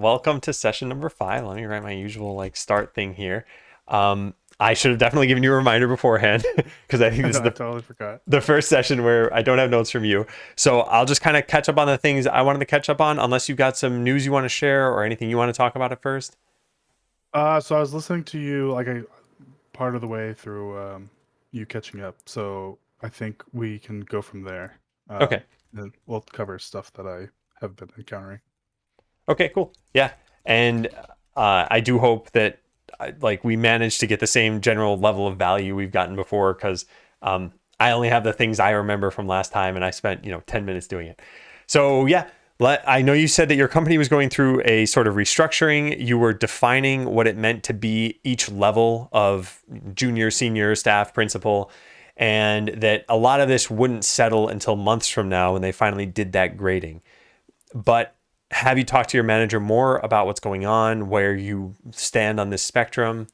welcome to session number 5. Let me write my usual start thing here. I should have definitely given you a reminder beforehand because I think this No, is I the totally forgot. the first session where I don't have notes from you. So I'll just kind of catch up on the things I wanted to catch up on, unless you've got some news you want to share or anything you want to talk about at first. So I was listening to you like a part of the way through you catching up. So I think we can go from there. Okay. And we'll cover stuff that I have been encountering. Okay, cool. Yeah. And I do hope that we managed to get the same general level of value we've gotten before because I only have the things I remember from last time and I spent, 10 minutes doing it. So, yeah, I know you said that your company was going through a sort of restructuring. You were defining what it meant to be each level of junior, senior, staff, principal, and that a lot of this wouldn't settle until months from now when they finally did that grading. But have you talked to your manager more about what's going on, where you stand on this spectrum?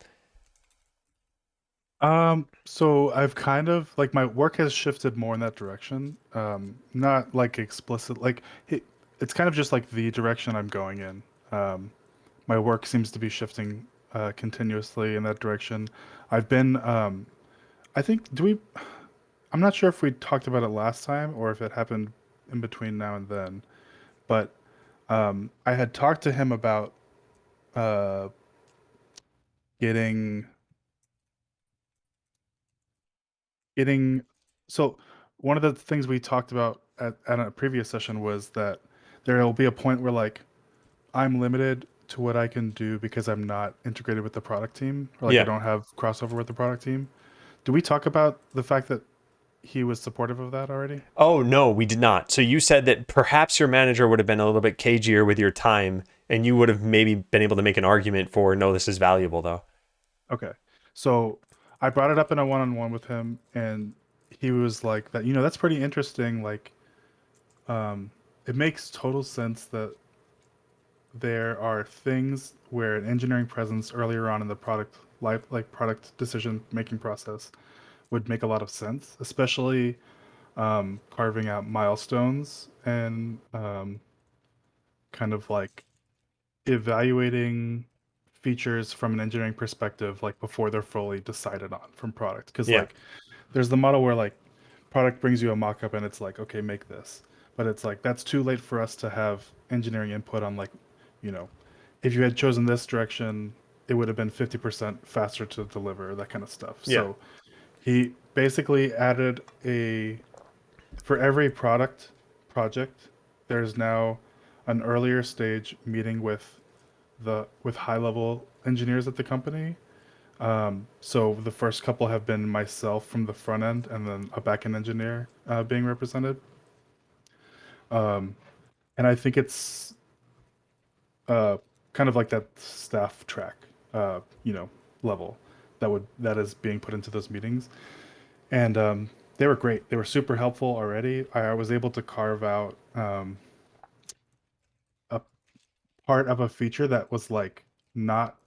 So I've kind of like my work has shifted more in that direction. Not like explicit, like it's kind of just like the direction I'm going in. My work seems to be shifting continuously in that direction. I've been, I think, I'm not sure if we talked about it last time or if it happened in between now and then, but I had talked to him about uh, getting getting. So one of the things we talked about at a previous session was that there will be a point where like I'm limited to what I can do because I'm not integrated with the product team, or like I Yeah. don't have crossover with the product team. Do we talk about the fact that he was supportive of that already? Oh, no, we did not. So you said that perhaps your manager would have been a little bit cagier with your time and you would have maybe been able to make an argument for, no, this is valuable, though. Okay. So I brought it up in a one-on-one with him, and he was like that, that's pretty interesting. Like, um, it makes total sense that there are things where an engineering presence earlier on in the product life, like product decision making process, would make a lot of sense, especially carving out milestones and kind of like evaluating features from an engineering perspective, like before they're fully decided on from product. Because Yeah. like there's the model where like product brings you a mock-up and it's like, okay, make this. But it's like that's too late for us to have engineering input on like, you know, if you had chosen this direction, it would have been 50% faster to deliver, that kind of stuff. Yeah. So he basically added a for every product project, there's now an earlier stage meeting with high level engineers at the company. So the first couple have been myself from the front end and then a back end engineer being represented. Um, and I think it's uh, kind of like that staff track, uh, you know, level that is being put into those meetings. And they were great. They were super helpful already. I was able to carve out a part of a feature that was like not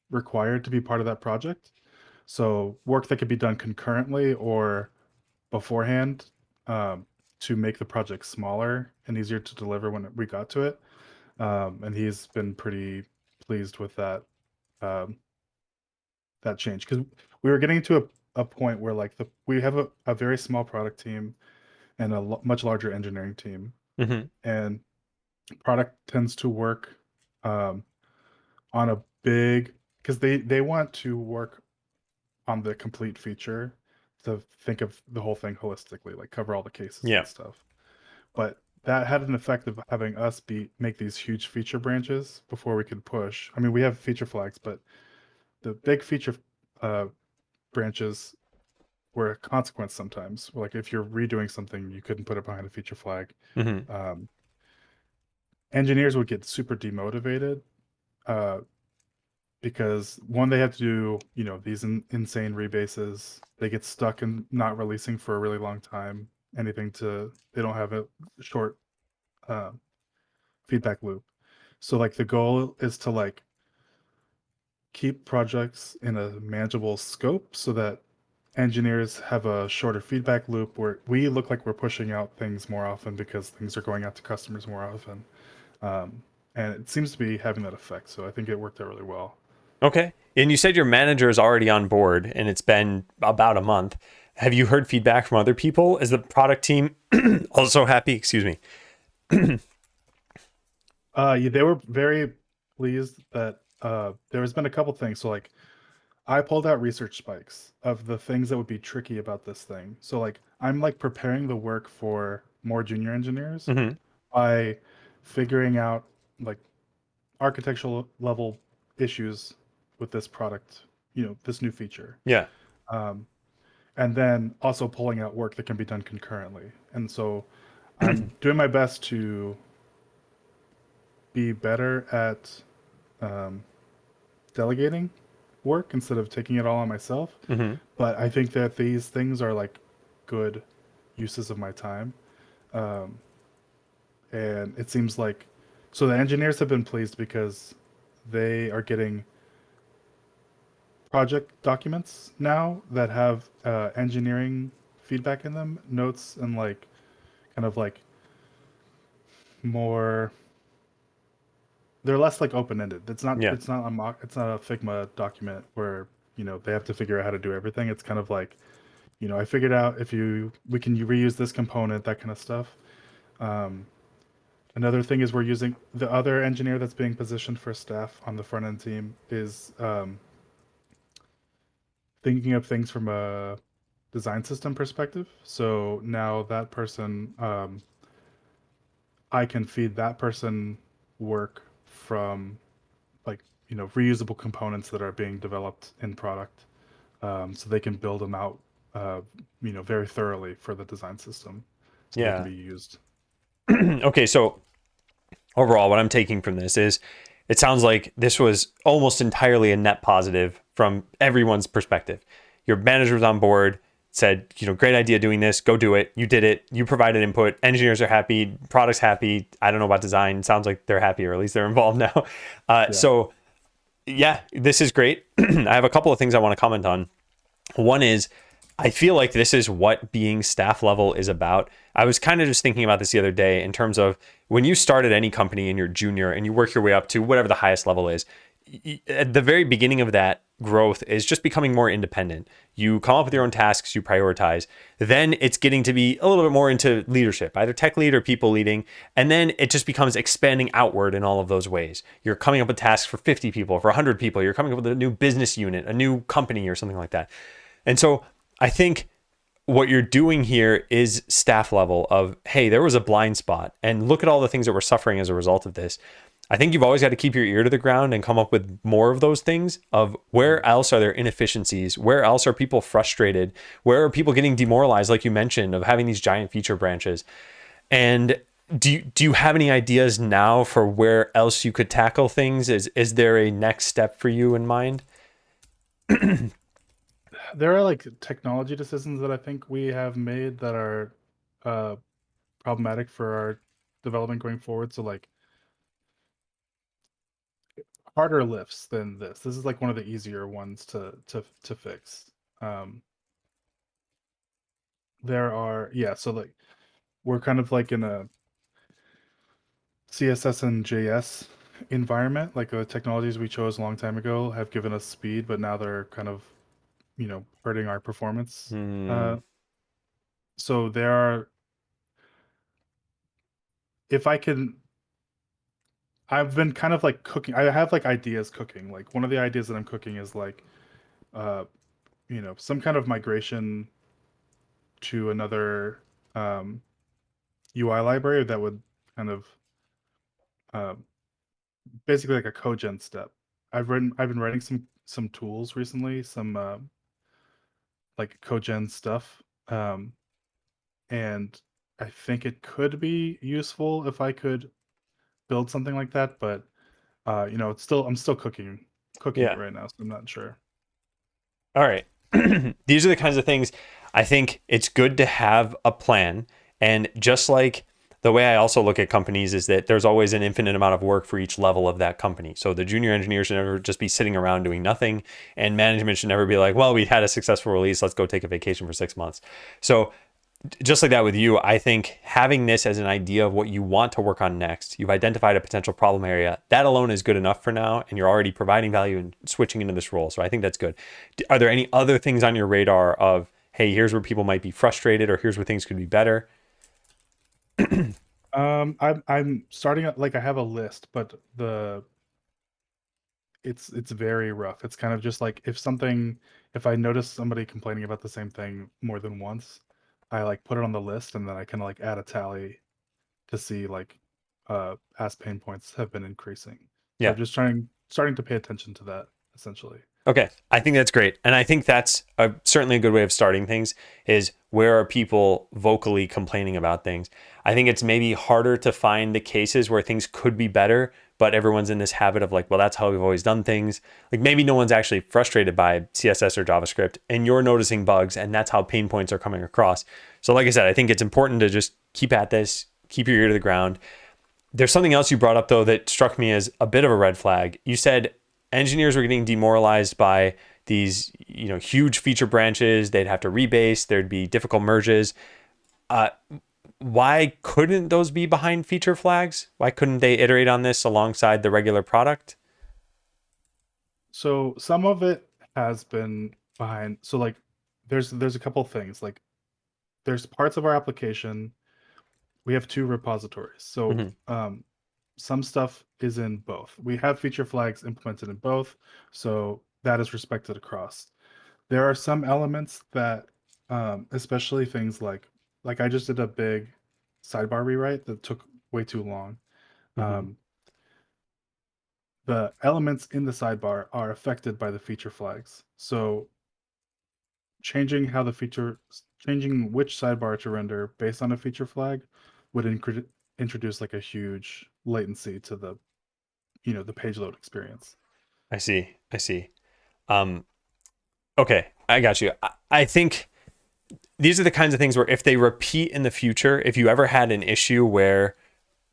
required to be part of that project. So work that could be done concurrently or beforehand um, to make the project smaller and easier to deliver when we got to it. And he's been pretty pleased with um, that change because we were getting to a point where like we have a very small product team and a much larger engineering team, Hmm. and product tends to work um, on a big because they want to work on the complete feature to think of the whole thing holistically, like cover all the cases and Yeah. stuff. But that had an effect of having us make these huge feature branches before we could push. I mean, we have feature flags, but the big feature uh, branches were a consequence sometimes. Like if you're redoing something, you couldn't put it behind a feature flag. Hmm. Um, Engineers would get super demotivated uh, because one, they have to do these insane rebases. They get stuck in not releasing for a really long time. Anything to they don't have a short uh, feedback loop. So like the goal is to like keep projects in a manageable scope so that engineers have a shorter feedback loop where we look like we're pushing out things more often because things are going out to customers more often. Um, and it seems to be having that effect. So I think it worked out really well. Okay. And you said your manager is already on board and it's been about a month. Have you heard feedback from other people? Is the product team also happy? Excuse me. Yeah, they were very pleased that there has been a couple things. So like I pulled out research spikes of the things that would be tricky about this thing. So like I'm like preparing the work for more junior engineers Hmm. by figuring out like architectural level issues with this product, this new feature. Yeah. Um, and then also pulling out work that can be done concurrently. And so I'm doing my best to be better at um, delegating work instead of taking it all on myself. Hmm. But I think that these things are like good uses of my time. Um, and it seems like so the engineers have been pleased because they are getting project documents now that have engineering feedback in them, notes, and like kind of like more. They're less like open ended. It's not. Yeah. It's not a mock. It's not a Figma document where they have to figure out how to do everything. It's kind of like I figured out if we can reuse this component, that kind of stuff. Um, Another thing is we're using the other engineer that's being positioned for staff on the front end team is thinking of things from a design system perspective. So now that person, I can feed that person work from like reusable components that are being developed in product, so they can build them out, very thoroughly for the design system, so they can Yeah. be used. Okay. So overall, what I'm taking from this is it sounds like this was almost entirely a net positive from everyone's perspective. Your manager was on board, said, great idea doing this, go do it. You did it. You provided input. Engineers are happy. Product's happy. I don't know about design. Sounds like they're happy, or at least they're involved now. Yeah. So, yeah, this is great. I have a couple of things I want to comment on. One is I feel like this is what being staff level is about. I was kind of just thinking about this the other day in terms of when you start at any company and you're junior and you work your way up to whatever the highest level is, at the very beginning of that growth is just becoming more independent. You come up with your own tasks, you prioritize. Then it's getting to be a little bit more into leadership, either tech lead or people leading. And then it just becomes expanding outward in all of those ways. You're coming up with tasks for 50 people, for 100 people. You're coming up with a new business unit, a new company, or something like that. And so I think what you're doing here is staff level of, hey, there was a blind spot and look at all the things that we're suffering as a result of this. I think you've always got to keep your ear to the ground and come up with more of those things of where else are there inefficiencies? Where else are people frustrated? Where are people getting demoralized, like you mentioned, of having these giant feature branches? And do you have any ideas now for where else you could tackle things? Is there a next step for you in mind? There are like technology decisions that I think we have made that are uh, problematic for our development going forward. So like harder lifts than this. This is like one of the easier ones to fix. Um, there are so like we're kind of like in a CSS and JS environment. Like the technologies we chose a long time ago have given us speed, but now they're kind of hurting our performance. Hmm. Uh, so there are if I can I've been kind of like cooking. I have like ideas cooking. Like one of the ideas that I'm cooking is like, uh, some kind of migration to another um, UI library that would kind of uh, basically like a cogen step. I've been writing some tools recently, some like cogen stuff, and I think it could be useful if I could build something like that. But it's still I'm still cooking it Yeah. right now, so I'm not sure. All right. These are the kinds of things I think it's good to have a plan. And just like the way I also look at companies is that there's always an infinite amount of work for each level of that company. So the junior engineer should never just be sitting around doing nothing. And management should never be like, well, we had a successful release. Let's go take a vacation for 6 months. So just like that with you, I think having this as an idea of what you want to work on next, you've identified a potential problem area, that alone is good enough for now, and you're already providing value and switching into this role. So I think that's good. Are there any other things on your radar of, hey, here's where people might be frustrated, or here's where things could be better? I'm starting like I have a list, but it's very rough. It's kind of just like if I notice somebody complaining about the same thing more than once, I like put it on the list and then I kind of like add a tally to see like as pain points have been increasing. So Yeah. I'm just starting to pay attention to that essentially. Okay, I think that's great, and I think that's certainly a good way of starting things. Is where are people vocally complaining about things? I think it's maybe harder to find the cases where things could be better, but everyone's in this habit of like, well, that's how we've always done things. Like maybe no one's actually frustrated by CSS or JavaScript, and you're noticing bugs, and that's how pain points are coming across. So, like I said, I think it's important to just keep at this, keep your ear to the ground. There's something else you brought up though that struck me as a bit of a red flag. You said engineers were getting demoralized by these, huge feature branches. They'd have to rebase. There'd be difficult merges. Uh, why couldn't those be behind feature flags? Why couldn't they iterate on this alongside the regular product? So some of it has been behind. So like there's a couple things. Like there's parts of our application. We have two repositories. So Mm-hmm. some stuff is in both. We have feature flags implemented in both, so that is respected across. There are some elements that, especially things like I just did a big sidebar rewrite that took way too long. Mm-hmm. Um, the elements in the sidebar are affected by the feature flags. So changing how the feature, changing which sidebar to render based on a feature flag would introduce like a huge latency to the page load experience. I see. I see. Um, okay, I got you. I think these are the kinds of things where if they repeat in the future, if you ever had an issue where,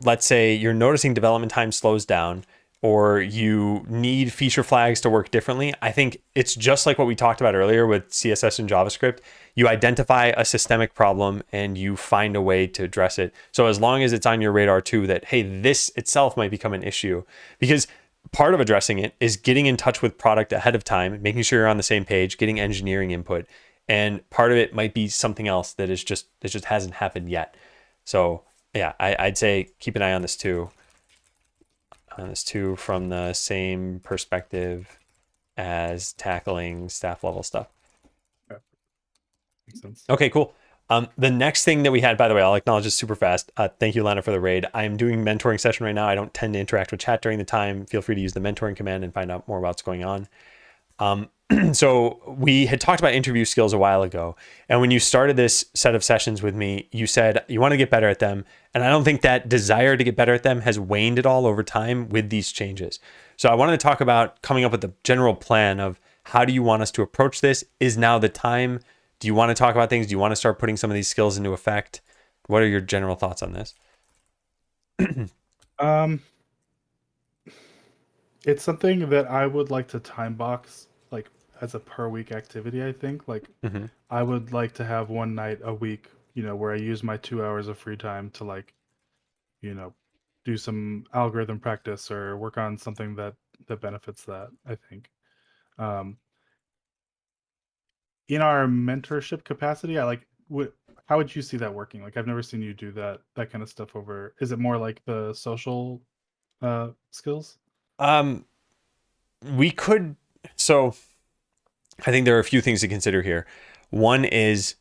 let's say, you're noticing development time slows down or you need feature flags to work differently, I think it's just like what we talked about earlier with CSS and JavaScript. You identify a systemic problem and you find a way to address it. So as long as it's on your radar too, that, hey, this itself might become an issue, because part of addressing it is getting in touch with product ahead of time, making sure you're on the same page, getting engineering input. And part of it might be something else that just hasn't happened yet. So yeah, I'd say keep an eye on this too from the same perspective as tackling staff level stuff. Yeah, makes sense. Okay, cool. The next thing that we had, by the way, I'll acknowledge this super fast. Thank you, Lana, for the raid. I'm doing mentoring session right now. I don't tend to interact with chat during the time. Feel free to use the mentoring command and find out more about what's going on. So we had talked about interview skills a while ago. And when you started this set of sessions with me, you said you want to get better at them. And I don't think that desire to get better at them has waned at all over time with these changes. So I wanted to talk about coming up with the general plan of how do you want us to approach this? Is now the time? Do you want to talk about things? Do you want to start putting some of these skills into effect? What are your general thoughts on this? Um, it's something that I would like to time box like as a per week activity, I think. Like Mm-hmm. I would like to have one night a week, where I use my 2 hours of free time to like, you know, do some algorithm practice or work on something that benefits that, I think. Um, in our mentorship capacity, I like what how would you see that working? Like I've never seen you do that kind of stuff over. Is it more like the social skills? Um, we could, so I think there are a few things to consider here. One is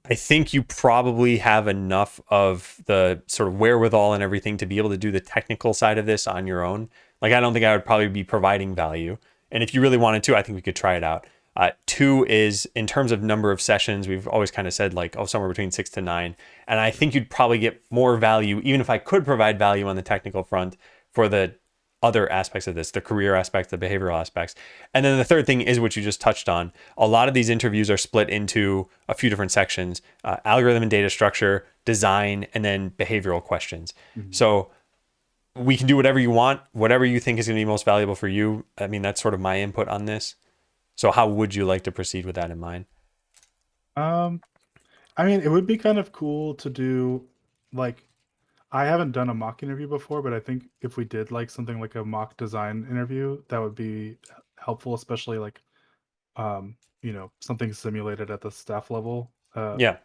I think you probably have enough of the sort of wherewithal and everything to be able to do the technical side of this on your own. Like, I don't think I would probably be providing value. And if you really wanted to, I think we could try it out. Two is in terms of number of sessions, we've always kind of said like, oh, somewhere between 6 to 9. And I think you'd probably get more value, even if I could provide value on the technical front for the other aspects of this, the career aspects, the behavioral aspects. And then the third thing is what you just touched on. A lot of these interviews are split into a few different sections, algorithm and data structure, design, and then behavioral questions. Mhm. So we can do whatever you want, whatever you think is going to be most valuable for you. I mean, that's sort of my input on this. So how would you like to proceed with that in mind? Um, I mean, it would be kind of cool to do like I haven't done a mock interview before, but I think if we did like something like a mock design interview, that would be helpful, especially like something simulated at the staff level. Yeah.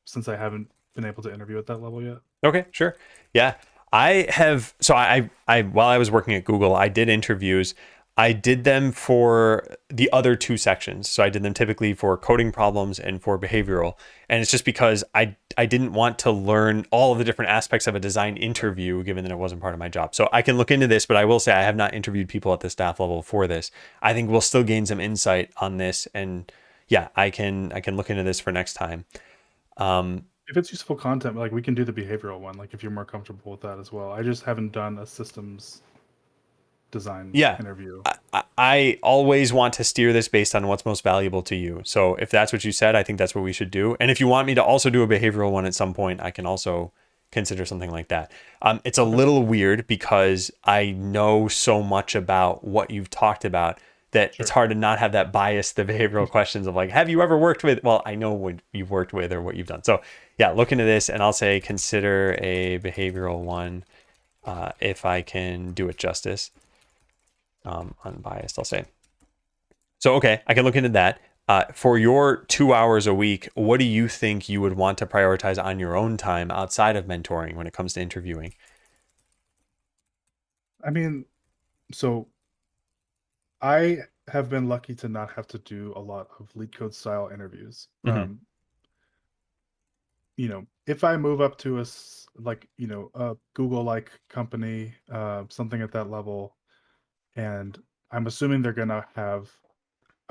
Since I haven't been able to interview at that level yet. Okay, sure. Yeah. While I was working at Google, I did interviews. I did them for the other two sections. So I did them typically for coding problems and for behavioral. And it's just because I didn't want to learn all of the different aspects of a design interview, given that it wasn't part of my job. So I can look into this, but I will say I have not interviewed people at the staff level for this. I think we'll still gain some insight on this. And yeah, I can look into this for next time. If it's useful content, like we can do the behavioral one, like if you're more comfortable with that as well. I just haven't done a systems design Yeah. interview. I always want to steer this based on what's most valuable to you. So if that's what you said, I think that's what we should do. And if you want me to also do a behavioral one at some point, I can also consider something like that. It's a Okay. little weird because I know so much about what you've talked about that it's Sure. hard to not have that bias, the behavioral questions of like, have you ever worked with, well, I know what you've worked with or what you've done. So yeah, look into this and I'll say, consider a behavioral one if I can do it justice. Unbiased, I'll say. So, okay, I can look into that. For your 2 hours a week, what do you think you would want to prioritize on your own time outside of mentoring when it comes to interviewing? I mean, so I have been lucky to not have to do a lot of lead code style interviews. Hmm. If I move up to a Google like company, something at that level, and I'm assuming they're gonna have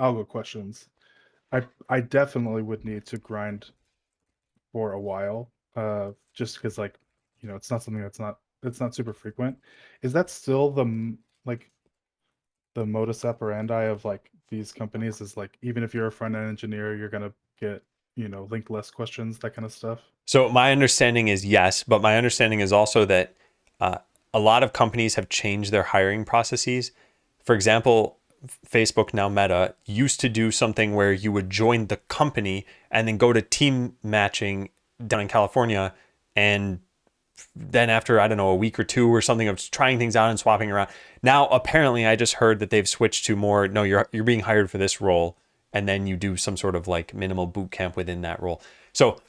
algo questions. I definitely would need to grind for a while, just because it's not something that's not super frequent. Is that still like the modus operandi of like these companies? Is like even if you're a front end engineer, you're gonna get linked list questions, that kind of stuff. So, my understanding is yes, but my understanding is also that uh, a lot of companies have changed their hiring processes. For example, Facebook, now Meta, used to do something where you would join the company and then go to team matching down in California, and then after, I don't know, a week or two or something of trying things out and swapping around. Now apparently I just heard that they've switched to more, no, you're being hired for this role, and then you do some sort of like minimal boot camp within that role. So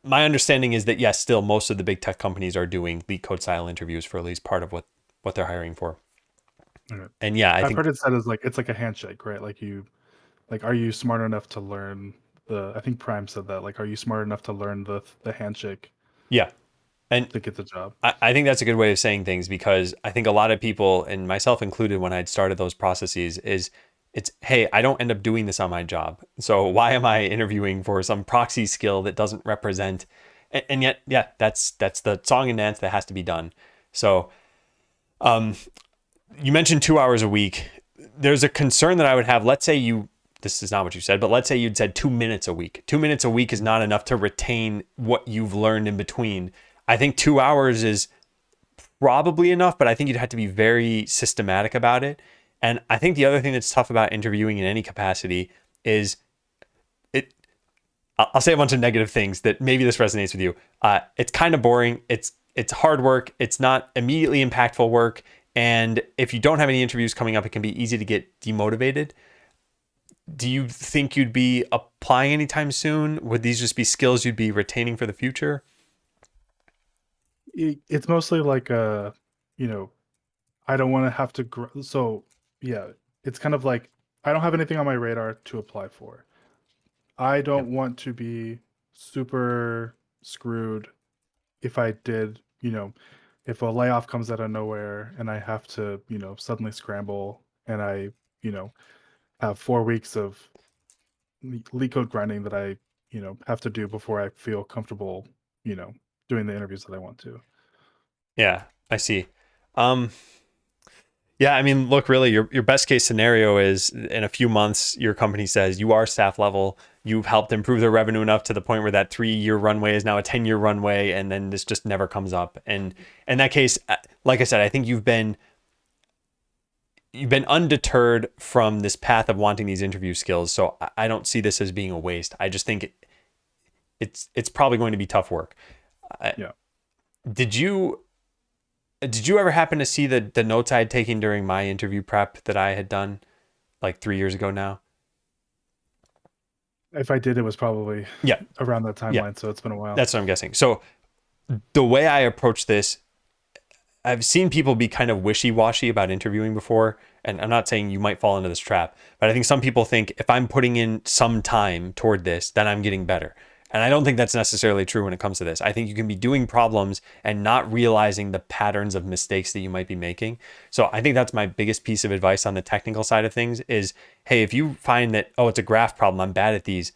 my understanding is that yes, still most of the big tech companies are doing leak code style interviews for at least part of what they're hiring for. Okay. And yeah, I I've heard think it said as like it's like a handshake, right? Are you smart enough to learn I think Prime said that, like, are you smart enough to learn the handshake yeah. And to get the job? I think that's a good way of saying things because I think a lot of people, and myself included, when I'd started those processes, is it's, hey, I don't end up doing this on my job. So why am I interviewing for some proxy skill that doesn't represent? And yet, yeah, that's the song and dance that has to be done. So you mentioned 2 hours a week. There's a concern that I would have. Let's say this is not what you said, but let's say you'd said 2 minutes a week. 2 minutes a week is not enough to retain what you've learned in between. I think 2 hours is probably enough, but I think you'd have to be very systematic about it. And I think the other thing that's tough about interviewing in any capacity is it. I'll say a bunch of negative things that maybe this resonates with you. It's kind of boring. It's hard work. It's not immediately impactful work. And if you don't have any interviews coming up, it can be easy to get demotivated. Do you think you'd be applying anytime soon? Would these just be skills you'd be retaining for the future? It's mostly like you know, I don't want to have to so yeah, it's kind of like I don't have anything on my radar to apply for. I Yeah. don't want to be super screwed if I did, if a layoff comes out of nowhere and I have to, suddenly scramble and I, you know, have 4 weeks of leak code grinding that I, have to do before I feel comfortable, you know, doing the interviews that I want to. Yeah, I see. Um, Yeah, I mean, look, really, your best case scenario is in a few months, your company says you are staff level, you've helped improve their revenue enough to the point where that 3 year runway is now a 10 year runway, and then this just never comes up. And in that case, like I said, I think you've been undeterred from this path of wanting these interview skills. So I don't see this as being a waste. I just think it's probably going to be tough work. Yeah. Did you ever happen to see the notes I had taken during my interview prep that I had done like 3 years ago now? If I did, it was probably Yeah, around that yeah, timeline, so it's been a while. that's what I'm guessing. So the way I approach this, I've seen people be kind of wishy-washy about interviewing before, and I'm not saying you might fall into this trap, but I think some people think if I'm putting in some time toward this, then I'm getting better. And I don't think that's necessarily true when it comes to this. I think you can be doing problems and not realizing the patterns of mistakes that you might be making. So I think that's my biggest piece of advice on the technical side of things is, hey, if you find that, oh, it's a graph problem, I'm bad at these,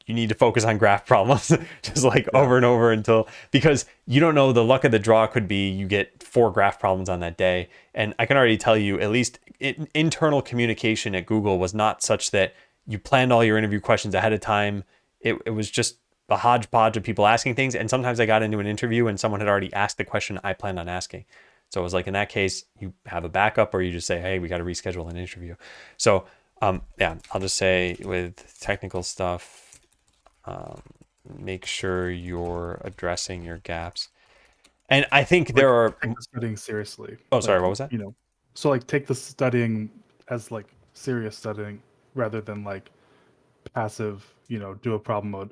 you need to focus on graph problems just like Yeah. over and over until, because you don't know, the luck of the draw could be you get 4 graph problems on that day. And I can already tell you, at least internal communication at Google was not such that you planned all your interview questions ahead of time. It was just a hodgepodge of people asking things. And sometimes I got into an interview and someone had already asked the question I planned on asking. So it was like, in that case, you have a backup, or you just say, hey, we got to reschedule an interview. So yeah, I'll just say with technical stuff, um, make sure you're addressing your gaps. And I think Like there are, take the studying seriously. oh, sorry, Like, what was that? so like take the studying as like serious studying rather than like passive, do a problem mode,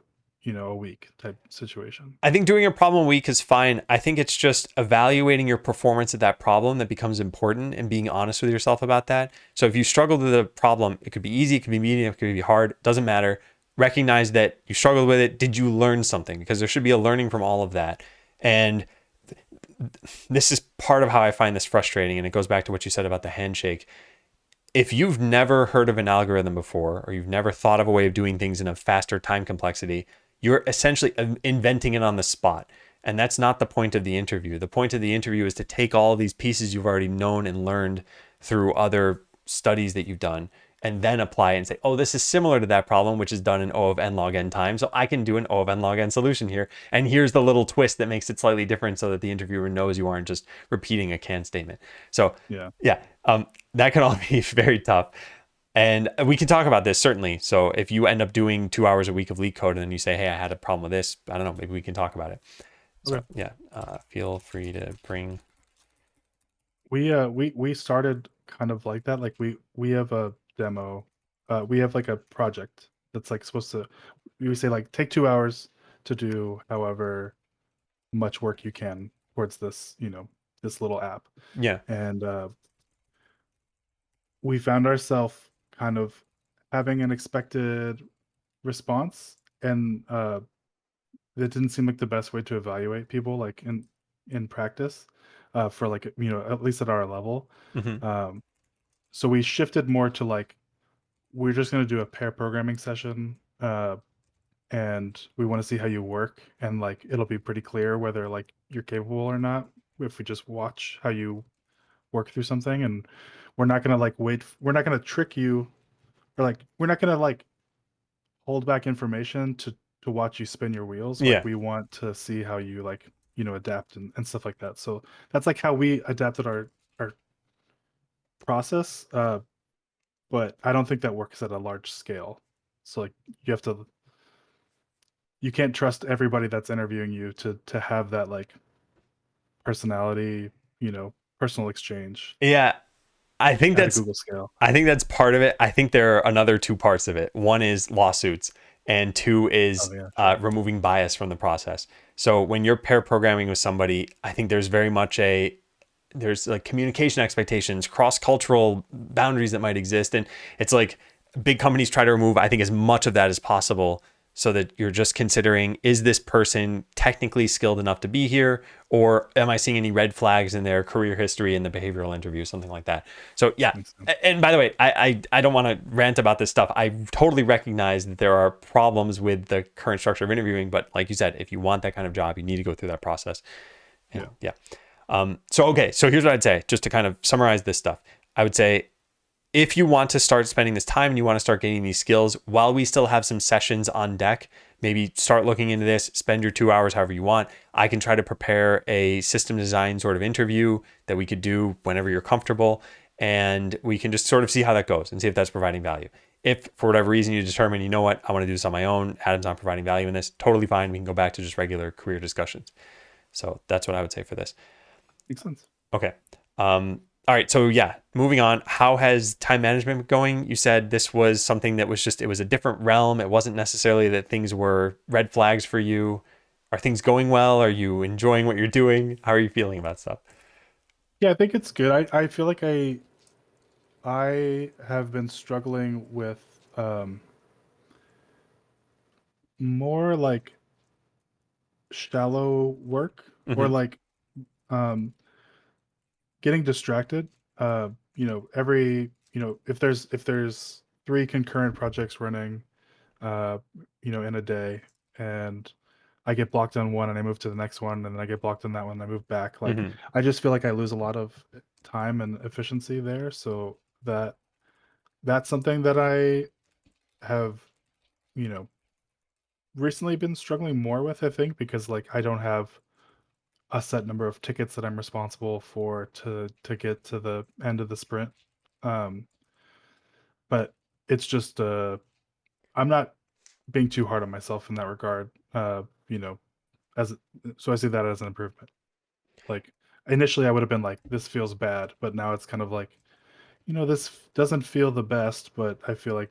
a week type situation. I think doing a problem week is fine. I think it's just evaluating your performance at that problem that becomes important, and being honest with yourself about that. So if you struggle with a problem, it could be easy, it could be medium, it could be hard, doesn't matter. Recognize that you struggled with it. Did you learn something? Because there should be a learning from all of that. And this is part of how I find this frustrating. And it goes back to what you said about the handshake. If you've never heard of an algorithm before, or you've never thought of a way of doing things in a faster time complexity, you're essentially inventing it on the spot. And that's not the point of the interview. The point of the interview is to take all of these pieces you've already known and learned through other studies that you've done, and then apply it and say, oh, this is similar to that problem, which is done in O of n log n time. So I can do an O of n log n solution here. And here's the little twist that makes it slightly different so that the interviewer knows you aren't just repeating a canned statement. So Yeah. yeah, that can all be very tough. And we can talk about this, certainly. So if you end up doing 2 hours a week of leak code and then you say, hey, I had a problem with this, I don't know, maybe we can talk about it. So Okay. yeah, feel free to bring. We started kind of like that. Like we have a demo. We have like a project that's like supposed to. We say like take 2 hours to do however much work you can towards this, this little app. Yeah. And we found ourselves kind of having an expected response, and that didn't seem like the best way to evaluate people, like in practice, for like at least at our level. Hmm. Um, so we shifted more to like we're just going to do a pair programming session, and we want to see how you work, and like it'll be pretty clear whether like you're capable or not if we just watch how you work through something. And we're not going to like we're not going to trick you, or like we're not going to like hold back information to watch you spin your wheels. Like Yeah. we want to see how you like adapt and stuff like that. So that's like how we adapted our process. But I don't think that works at a large scale. So like you have to you can't trust everybody that's interviewing you to have that like personality, personal exchange Yeah. I think at a that's Google scale. I think that's part of it. I think there are another two parts of it. One is lawsuits, and two Oh is yeah, true. removing bias from the process. So when you're pair programming with somebody, I think there's very much there's like communication expectations, cross-cultural boundaries that might exist. And it's like big companies try to remove, I think, as much of that as possible, so that you're just considering, is this person technically skilled enough to be here? Or am I seeing any red flags in their career history in the behavioral interview, something like that? So yeah. Makes sense. And by the way, I don't want to rant about this stuff. I totally recognize that there are problems with the current structure of interviewing, but like you said, if you want that kind of job, you need to go through that process. And Yeah. yeah. Okay, so here's what I'd say, just to kind of summarize this stuff. I would say, if you want to start spending this time and you want to start gaining these skills while we still have some sessions on deck, maybe start looking into this, spend your 2 hours however you want. I can try to prepare a system design sort of interview that we could do whenever you're comfortable, and we can just sort of see how that goes and see if that's providing value. If for whatever reason you determine, you know what, I want to do this on my own, Adam's not providing value in this, totally fine. We can go back to just regular career discussions. So that's what I would say for this. Makes sense. Okay. All right. So yeah, moving on. How has time management been going? You said this was something that was just, it was a different realm. It wasn't necessarily that things were red flags for you. Are things going well? Are you enjoying what you're doing? How are you feeling about stuff? Yeah, I think it's good. I feel like I have been struggling with more like shallow work or Mm-hmm. like um getting distracted. If there's three concurrent projects running uh in a day, and I get blocked on one and I move to the next one, and then I get blocked on that one and I move back. Like Mm-hmm. I just feel like I lose a lot of time and efficiency there. So that's something that I have, you know, recently been struggling more with, I think, because like I don't have a set number of tickets that I'm responsible for to get to the end of the sprint. Um, but it's just I'm not being too hard on myself in that regard. As so I see that as an improvement. Like initially I would have been like, this feels bad, but now it's kind of like, this doesn't feel the best, but I feel like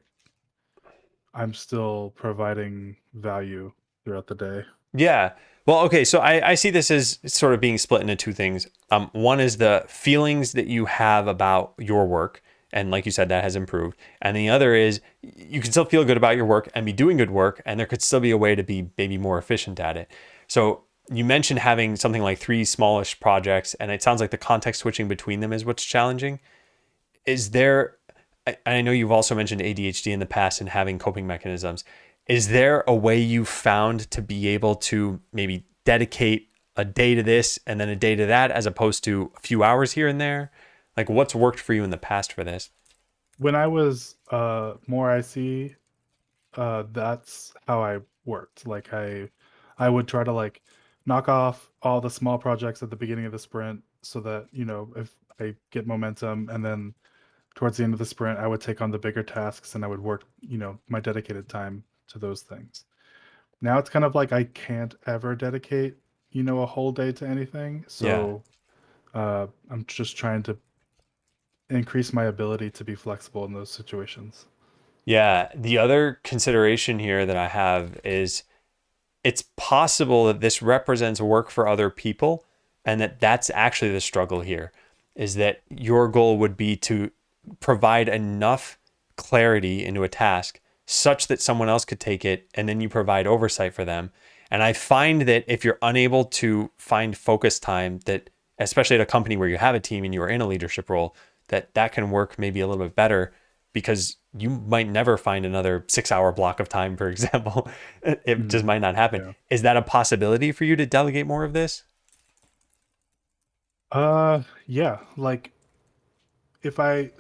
I'm still providing value throughout the day. Yeah. Well, okay. So I see this as sort of being split into two things. One is the feelings that you have about your work. And like you said, that has improved. And the other is you can still feel good about your work and be doing good work. And there could still be a way to be maybe more efficient at it. So you mentioned having something like three smallish projects, and it sounds like the context switching between them is what's challenging. Is there, I know you've also mentioned ADHD in the past and having coping mechanisms. Is there a way you found to be able to maybe dedicate a day to this and then a day to that, as opposed to a few hours here and there? Like, what's worked for you in the past for this? When I was more IC, that's how I worked. Like I would try to like knock off all the small projects at the beginning of the sprint so that, if I get momentum, and then towards the end of the sprint, I would take on the bigger tasks and I would work, my dedicated time to those things. Now it's kind of like I can't ever dedicate, a whole day to anything. Yeah. So I'm just trying to increase my ability to be flexible in those situations. Yeah. The other consideration here that I have is it's possible that this represents work for other people, and that that's actually the struggle here, is that your goal would be to provide enough clarity into a task such that someone else could take it, and then you provide oversight for them. And I find that if you're unable to find focus time, that especially at a company where you have a team and you are in a leadership role, that can work maybe a little bit better, because you might never find another 6 hour block of time, for example. It just Mhm. might not happen. Yeah. Is that a possibility for you to delegate more of this? Yeah, like if I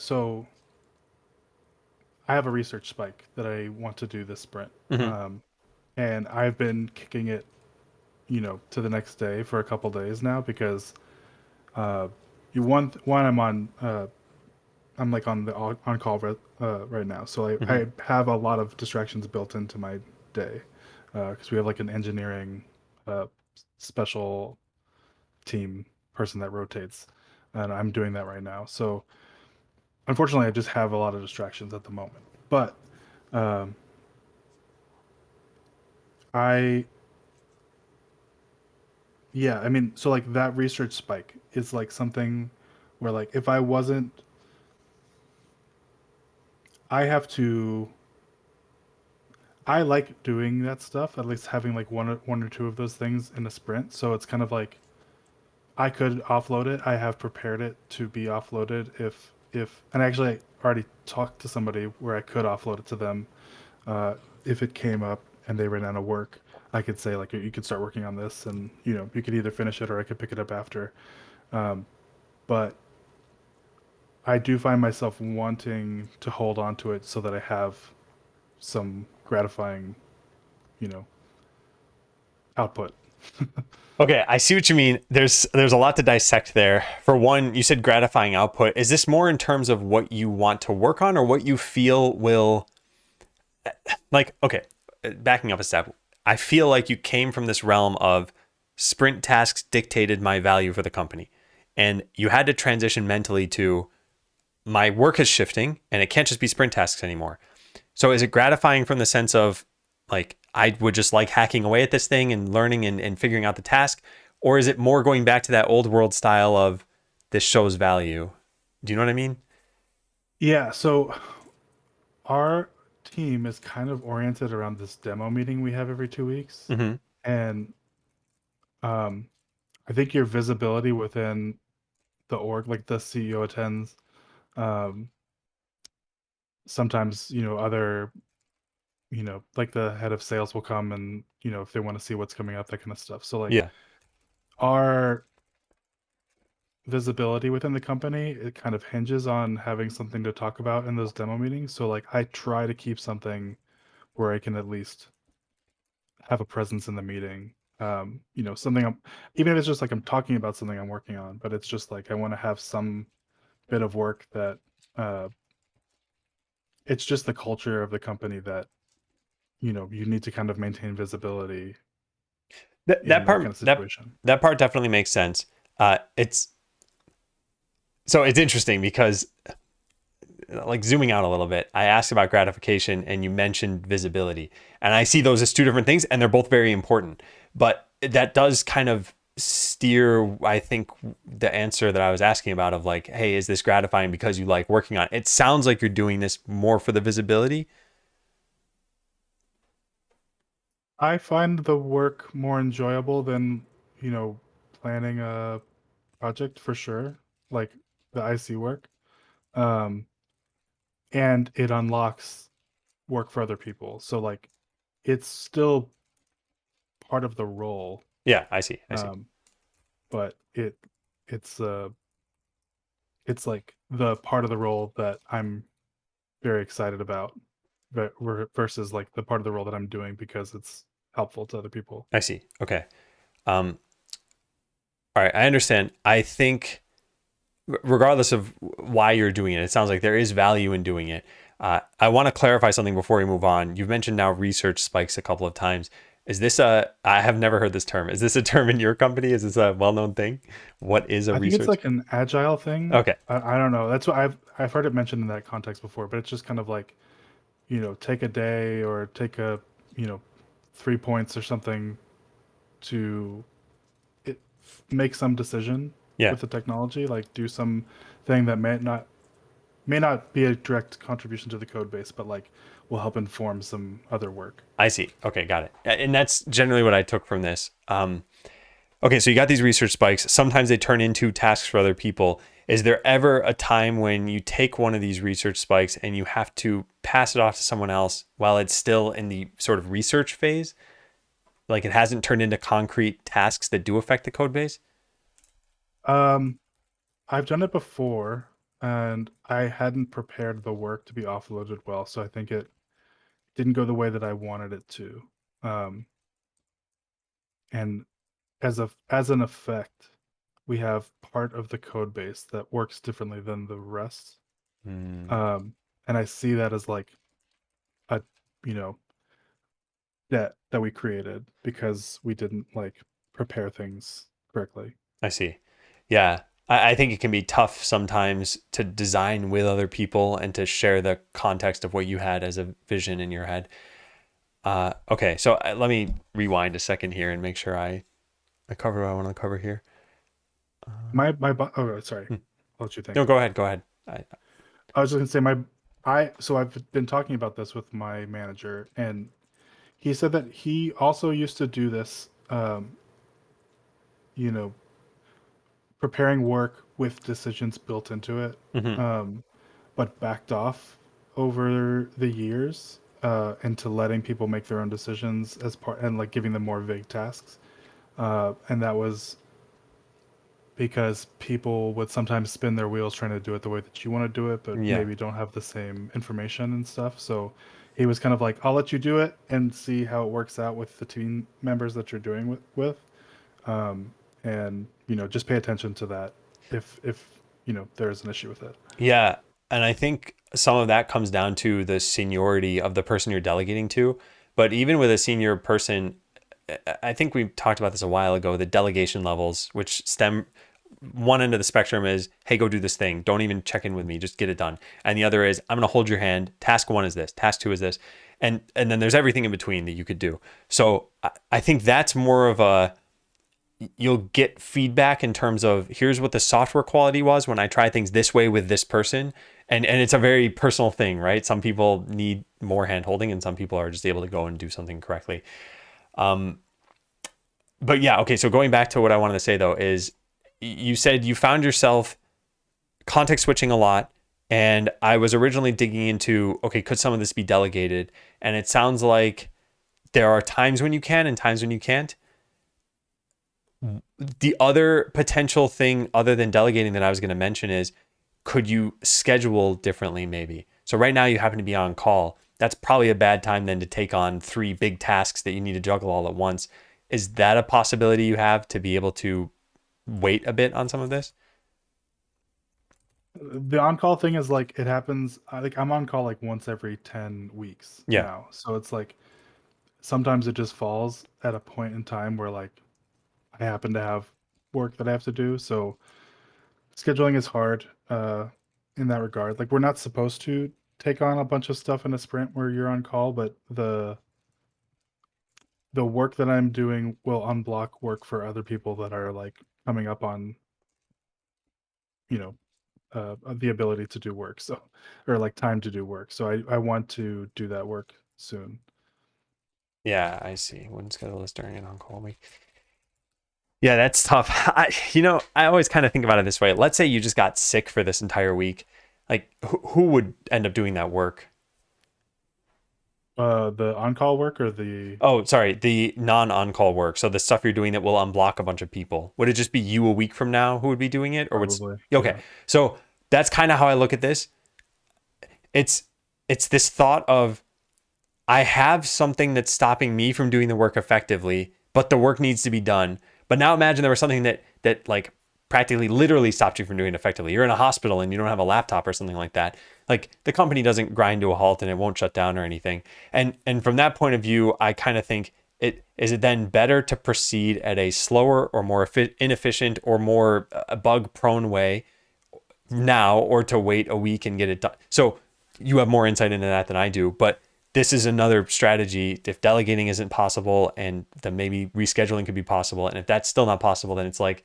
have a research spike that I want to do this sprint. Hmm. Um, and I've been kicking it, to the next day for a couple days now because uh, one I'm like on the on call right now, so Hmm. I have a lot of distractions built into my day because we have like an engineering uh, special team person that rotates, and I'm doing that right now. So unfortunately, I just have a lot of distractions at the moment. But um, I yeah, I mean, so like that research spike is like something where like if I wasn't, I have to. I like doing that stuff, at least having like one or two of those things in a sprint. So it's kind of like I could offload it. I have prepared it to be offloaded and actually I already talked to somebody where I could offload it to them if it came up and they ran out of work. I could say like you could start working on this, and you could either finish it or I could pick it up after. But I do find myself wanting to hold on to it so that I have some gratifying, you know, output. Okay, I see what you mean. There's a lot to dissect there. For one, you said gratifying output. Is this more in terms of what you want to work on, or what you feel will like, okay, backing up a step, I feel like you came from this realm of sprint tasks dictated my value for the company. And you had to transition mentally to my work is shifting and it can't just be sprint tasks anymore. So is it gratifying from the sense of like, I would just like hacking away at this thing and learning and figuring out the task? Or is it more going back to that old world style of this shows value? Do you know what I mean? Yeah, so our team is kind of oriented around this demo meeting we have every 2 weeks. Mm-hmm. And um, I think your visibility within the org, like the CEO attends, um, sometimes, other, like the head of sales will come and, if they want to see what's coming up, that kind of stuff. So like Yeah, our visibility within the company, it kind of hinges on having something to talk about in those demo meetings. So like I try to keep something where I can at least have a presence in the meeting. Something even if it's just like I'm talking about something I'm working on, but it's just like I want to have some bit of work that uh, it's just the culture of the company that you need to kind of maintain visibility that in that that kind part of that situation. that part definitely makes sense. It's so it's interesting because like zooming out a little bit, I asked about gratification and you mentioned visibility. And I see those as two different things and they're both very important. But that does kind of steer, I think, the answer that I was asking about of like, hey, is this gratifying because you like working on it? It sounds like you're doing this more for the visibility. I find the work more enjoyable than planning a project for sure, like the IC work. Um, and it unlocks work for other people. So like it's still part of the role, Yeah, I see. I see. um, but it's it's like the part of the role that I'm very excited about, but versus like the part of the role that I'm doing because it's helpful to other people. I see. Okay. Um, all right. I understand. I think regardless of why you're doing it, it sounds like there is value in doing it. I want to clarify something before we move on. You've mentioned now research spikes a couple of times. Is this a, I have never heard this term. Is this a term in your company? Is this a well known thing? What is a I think it's research? like an agile thing. Okay. I don't know. That's what I've heard it mentioned in that context before, but it's just kind of like, take a day or take a, you know, 3 points or something to it, make some decision Yeah, with the technology, like do some thing that may not be a direct contribution to the code base, but like will help inform some other work. I see. Okay, got it. And that's generally what I took from this. Okay, so you got these research spikes. Sometimes they turn into tasks for other people. Is there ever a time when you take one of these research spikes and you have to pass it off to someone else while it's still in the sort of research phase? Like it hasn't turned into concrete tasks that do affect the code base? Um, I've done it before, and I hadn't prepared the work to be offloaded well, so I think it didn't go the way that I wanted it to. Um, and as an effect, we have part of the code base that works differently than the rest. Hmm, Um, and I see that as like a you know that we created because we didn't like prepare things correctly. I see. Yeah. I think it can be tough sometimes to design with other people and to share the context of what you had as a vision in your head. Okay, so let me rewind a second here and make sure I cover what I want to cover here. Oh, sorry. Hmm. I'll let you think. No, go ahead. Go ahead. I was just gonna say so I've been talking about this with my manager, and he said that he also used to do this, you know, preparing work with decisions built into it, Mhm. um, but backed off over the years into letting people make their own decisions as part and like giving them more vague tasks. And that was because people would sometimes spin their wheels trying to do it the way that you want to do it, but Yeah, maybe don't have the same information and stuff. So he was kind of like, I'll let you do it and see how it works out with the team members that you're doing with. Um, and just pay attention to that if there's an issue with it. yeah, and I think some of that comes down to the seniority of the person you're delegating to. But even with a senior person, I think we talked about this a while ago, the delegation levels, which stem one end of the spectrum is, hey, go do this thing. Don't even check in with me. Just get it done. And the other is, I'm going to hold your hand. Task one is this. Task two is this. And then there's everything in between that you could do. So I think that's more of a, you'll get feedback in terms of here's what the software quality was when I try things this way with this person. And it's a very personal thing, right? Some people need more hand holding and some people are just able to go and do something correctly. But yeah, okay. So going back to what I wanted to say though, is you said you found yourself context switching a lot. And I was originally digging into, okay, could some of this be delegated? And it sounds like there are times when you can and times when you can't. The other potential thing other than delegating that I was going to mention is, could you schedule differently maybe? So right now you happen to be on call. That's probably a bad time then to take on 3 big tasks that you need to juggle all at once. Is that a possibility you have to be able to wait a bit on some of this? The on-call thing is like it happens. Like I'm on call like once every 10 weeks Yeah. now, so it's like sometimes it just falls at a point in time where like I happen to have work that I have to do. So scheduling is hard in that regard. Like we're not supposed to take on a bunch of stuff in a sprint where you're on call, but the work that I'm doing will unblock work for other people that are like coming up on, you know, the ability to do work. So, or like time to do work. So I want to do that work soon. Yeah, I see. Wouldn't schedule this during an on-call week. Yeah, that's tough. I always kind of think about it this way. Let's say you just got sick for this entire week. Like, who would end up doing that work? The on-call work or the Oh, sorry, the non-on-call work. So the stuff you're doing that will unblock a bunch of people. Would it just be you a week from now who would be doing it, or would? probably, Okay, yeah. so that's kind of how I look at this. It's it's this thought of, I have something that's stopping me from doing the work effectively, but the work needs to be done. But now imagine there was something that like practically literally stopped you from doing it effectively. You're in a hospital and you don't have a laptop or something like that. Like the company doesn't grind to a halt and it won't shut down or anything. And from that point of view, I kind of think, it then better to proceed at a slower or more inefficient or more bug prone way now, or to wait a week and get it done. So you have more insight into that than I do, but this is another strategy. If delegating isn't possible, and then maybe rescheduling could be possible. And if that's still not possible, then it's like,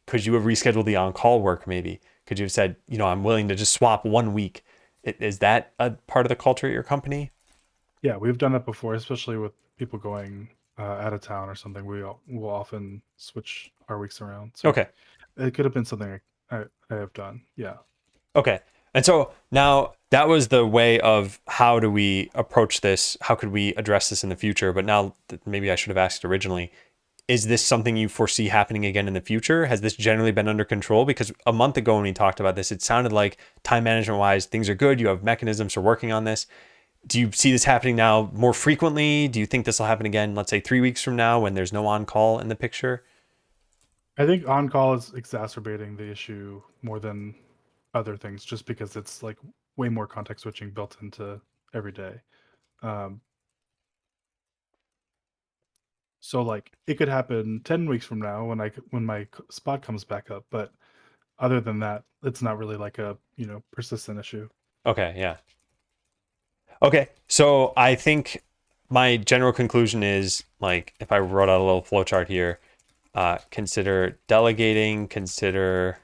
could you have rescheduled the on-call work maybe? Could you have said, I'm willing to just swap 1 week? Is that a part of the culture at your company? Yeah, we've done that before, especially with people going out of town or something. Will often switch our weeks around. So Okay. it could have been something I have done. Yeah. Okay. And so now that was the way of, how do we approach this? How could we address this in the future? But now maybe I should have asked originally, is this something you foresee happening again in the future? Has this generally been under control? Because a month ago when we talked about this, it sounded like time management wise, things are good. You have mechanisms for working on this. Do you see this happening now more frequently? Do you think this will happen again, let's say 3 weeks from now when there's no on call in the picture? I think on call is exacerbating the issue more than other things, just because it's like way more context switching built into every day. Um, so like it could happen 10 weeks from now when my spot comes back up, but other than that, it's not really like a persistent issue. Okay, yeah. Okay, so I think my general conclusion is, like, if I wrote out a little flowchart here, consider delegating, consider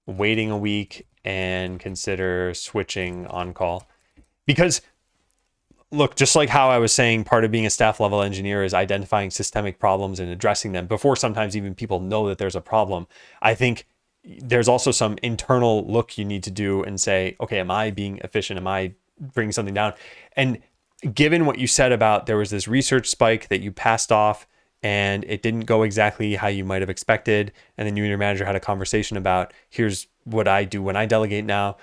waiting a week, and consider switching on call. Because look, just like how I was saying, part of being a staff level engineer is identifying systemic problems and addressing them before sometimes even people know that there's a problem. I think there's also some internal look you need to do and say, okay, am I being efficient? Am I bringing something down? And given what you said about, there was this research spike that you passed off and it didn't go exactly how you might have expected, and then you and your manager had a conversation about, here's what I do when I delegate now.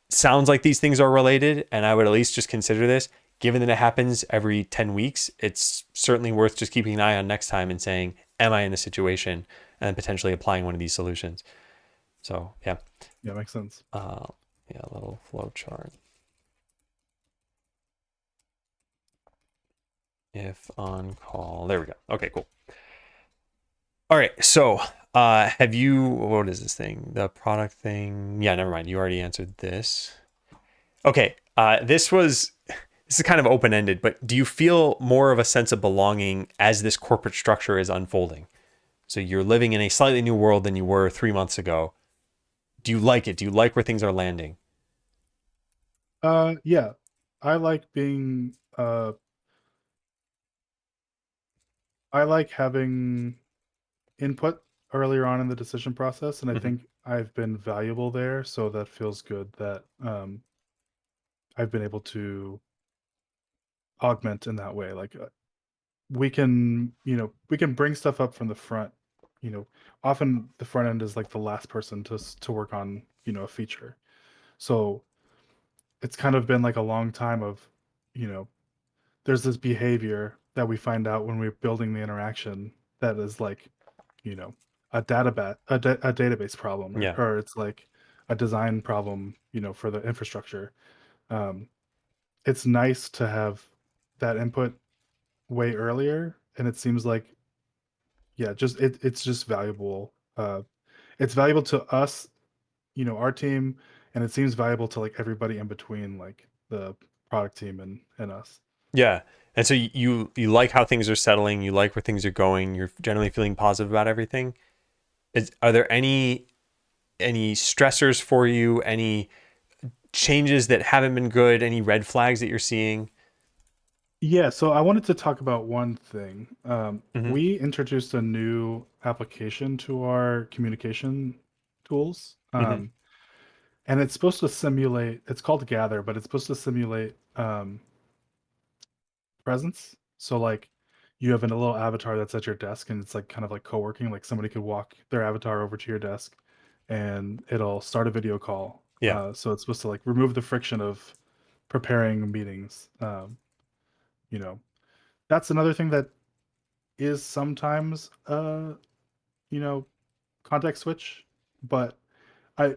Sounds like these things are related, and I would at least just consider this. Given that it happens every 10 weeks, it's certainly worth just keeping an eye on next time and saying, am I in a situation, and potentially applying one of these solutions. So yeah. Yeah, makes sense. Yeah, a little flow chart. If on call. There we go. Okay, cool. All right. So, have you, what is this thing? The product thing? Yeah, never mind. You already answered this. Okay. This is kind of open ended, but do you feel more of a sense of belonging as this corporate structure is unfolding? So you're living in a slightly new world than you were 3 months ago. Do you like it? Do you like where things are landing? Yeah, I like being. I like having input earlier on in the decision process, and I Hmm. think I've been valuable there. So that feels good that I've been able to augment in that way. Like we can, we can bring stuff up from the front. You know, often the front end is like the last person to work on, a feature. So it's kind of been like a long time of, you know, there's this behavior that we find out when we're building the interaction that is like, you know, a database problem, or, Yeah. or it's like a design problem, for the infrastructure. Um, it's nice to have that input way earlier, and it seems like, yeah, it's just valuable. It's valuable to us, our team, and it seems valuable to like everybody in between, like the product team and us. Yeah. And so you like how things are settling, you like where things are going, you're generally feeling positive about everything. Are there any stressors for you, any changes that haven't been good, any red flags that you're seeing? Yeah, so I wanted to talk about one thing. Hmm. We introduced a new application to our communication tools, Hmm. and it's supposed to simulate. It's called Gather, but it's supposed to simulate presence. So like, you have a little avatar that's at your desk, and it's like kind of like co-working. Like somebody could walk their avatar over to your desk, and it'll start a video call. Yeah. So it's supposed to like remove the friction of preparing meetings. You know, that's another thing that is sometimes you know context switch, but I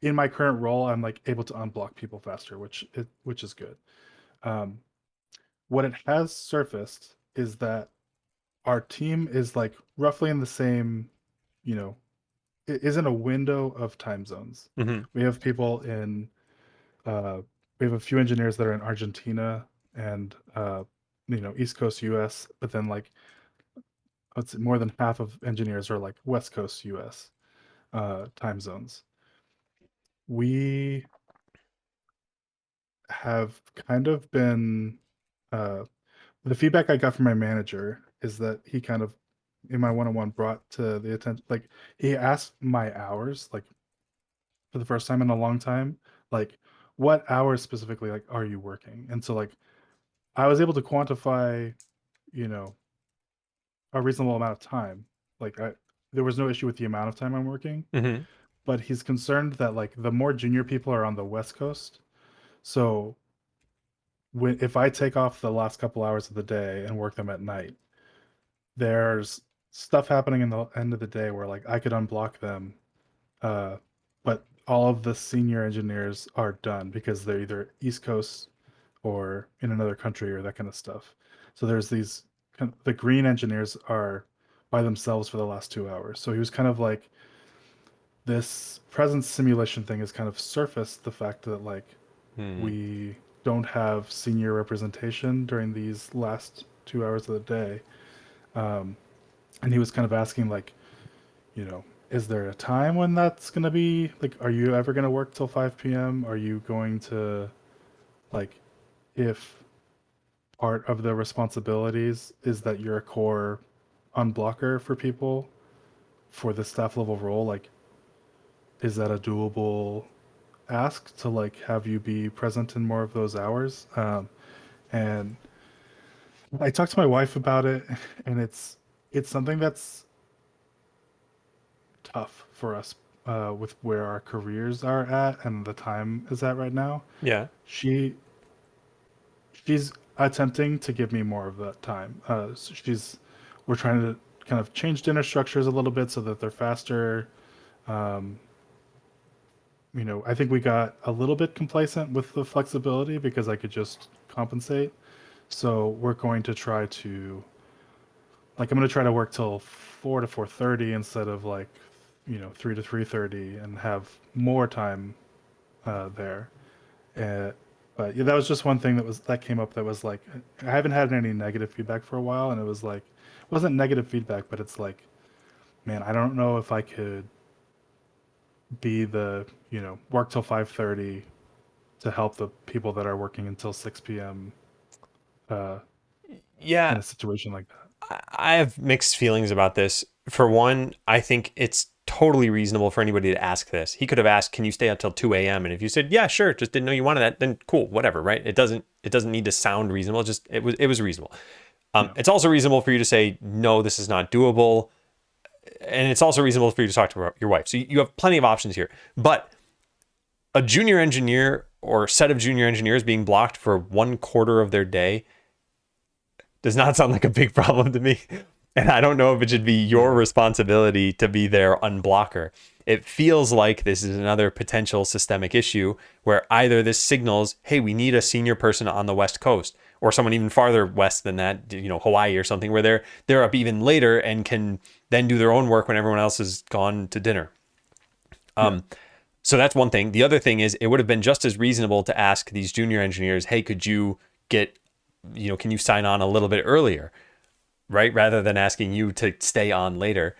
in my current role I'm like able to unblock people faster, which is good. um what it has surfaced is that our team is like roughly in the same, you know it is in a window of time zones. Hmm. We have people in we have a few engineers that are in Argentina and East Coast US, but then like it's more than half of engineers are like West Coast US time zones. We have kind of been uh, the feedback I got from my manager is that he kind of in my one-on-one brought to the attention, like he asked my hours, like for the first time in a long time, like what hours specifically like are you working? And so like I was able to quantify, you know, a reasonable amount of time. Like there was no issue with the amount of time I'm working, Hmm. but he's concerned that like the more junior people are on the West Coast. So if I take off the last couple hours of the day and work them at night, there's stuff happening in the end of the day where like I could unblock them, uh, but all of the senior engineers are done because they're either East Coast or in another country or that kind of stuff. So there's these the green engineers are by themselves for the last 2 hours. So he was kind of like, this presence simulation thing has kind of surfaced the fact that like Hmm. we don't have senior representation during these last 2 hours of the day. Um, and he was kind of asking like, is there a time when that's going to be like, are you ever going to work till 5 p.m.? Are you going to like, if part of the responsibilities is that you're a core unblocker for people for the staff level role, like, is that a doable ask to like have you be present in more of those hours? And I talked to my wife about it, and it's something that's tough for us with where our careers are at and the time is at right now. Yeah. She she's attempting to give me more of that time. So we're trying to kind of change dinner structures a little bit so that they're faster. Um, I think we got a little bit complacent with the flexibility because I could just compensate. So we're going to try to I'm going to try to work till 4 to 4:30 instead of 3 to 3:30 and have more time there. Uh, but yeah, that was just one thing that came up that was like I haven't had any negative feedback for a while, and it was like it wasn't negative feedback, but it's like, man, I don't know if I could be the work till 5:30 to help the people that are working until 6 p.m. Uh, in Yeah, a situation like that. I have mixed feelings about this. For one, I think it's totally reasonable for anybody to ask this. He could have asked, "Can you stay until 2 a.m.?" And if you said, "Yeah, sure," just didn't know you wanted that, then cool, whatever, right? It doesn't need to sound reasonable. It was reasonable. Yeah, It's also reasonable for you to say, "No, this is not doable," and it's also reasonable for you to talk to your wife. So you have plenty of options here. But a junior engineer or set of junior engineers being blocked for 1/4 of their day does not sound like a big problem to me. And I don't know if it should be your yeah, responsibility to be their unblocker. It feels like this is another potential systemic issue where either this signals, hey, we need a senior person on the West Coast, or someone even farther west than that, Hawaii or something, where they're up even later and can then do their own work when everyone else has gone to dinner. yeah, So that's one thing. The other thing is it would have been just as reasonable to ask these junior engineers, hey, could you get, can you sign on a little bit earlier? Right? Rather than asking you to stay on later.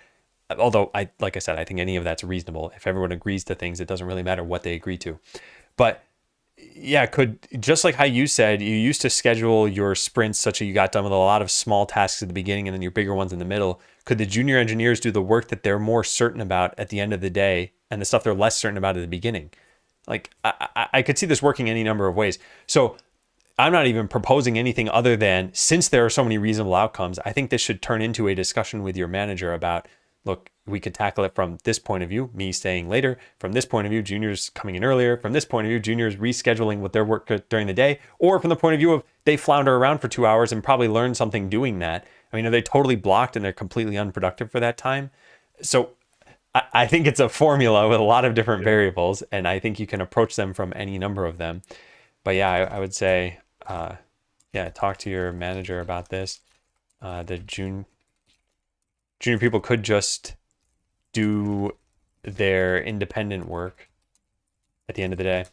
Although like I said, I think any of that's reasonable. If everyone agrees to things, it doesn't really matter what they agree to. But yeah, just like how you said, you used to schedule your sprints such that you got done with a lot of small tasks at the beginning and then your bigger ones in the middle. Could the junior engineers do the work that they're more certain about at the end of the day and the stuff they're less certain about at the beginning? Like I could see this working any number of ways. So I'm not even proposing anything other than, since there are so many reasonable outcomes, I think this should turn into a discussion with your manager about, look, we could tackle it from this point of view, me staying later, from this point of view, juniors coming in earlier, from this point of view, juniors rescheduling what their work during the day, or from the point of view of they flounder around for 2 hours and probably learn something doing that. I mean, are they totally blocked and they're completely unproductive for that time? So I think it's a formula with a lot of different yeah. variables, and I think you can approach them from any number of them. But yeah, I would say, yeah, talk to your manager about this. The junior people could just do their independent work at the end of the day.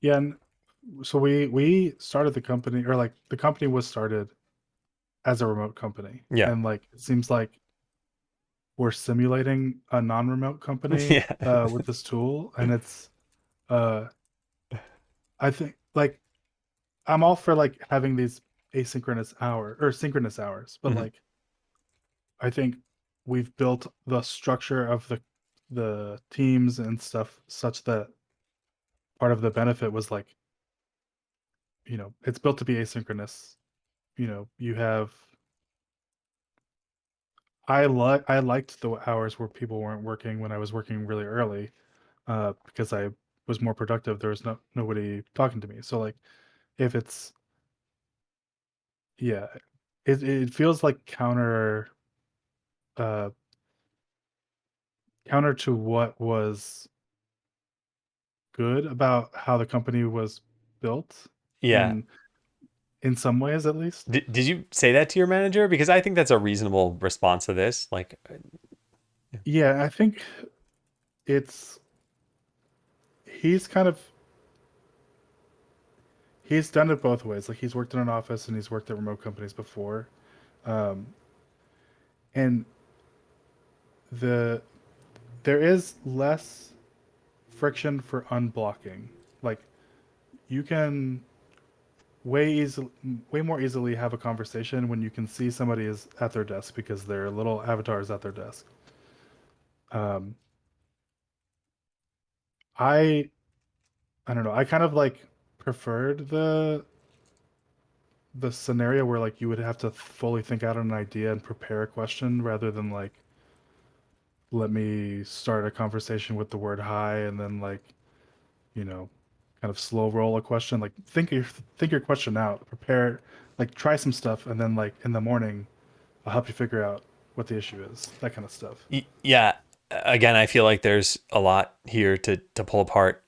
Yeah, and so we started the company, or like the company was started as a remote company, Yeah. and like it seems like we're simulating a non-remote company Yeah. with this tool, and it's uh I think like I'm all for like having these asynchronous hour or synchronous hours, but Mhm. like I think we've built the structure of the teams and stuff such that part of the benefit was like, it's built to be asynchronous. You have I liked the hours where people weren't working when I was working really early, because I was more productive. There was nobody talking to me. So like if it's yeah, it feels like uh counter to what was good about how the company was built Yeah. in in some ways at least. Did you say that to your manager? Because I think that's a reasonable response to this. Like, Yeah, I think it's he's kind of he's done it both ways. Like he's worked in an office and he's worked at remote companies before. Um, and the there is less friction for unblocking. Like you can way more easily have a conversation when you can see somebody is at their desk because their little avatars at their desk. Um, I I don't know. I kind of like preferred the scenario where like you would have to fully think out an idea and prepare a question rather than like let me start a conversation with the word hi and then like you know kind of slow roll a question, like think your question out, prepare, like try some stuff, and then like in the morning I'll help you figure out what the issue is, that kind of stuff. yeah. again, I feel like there's a lot here to pull apart.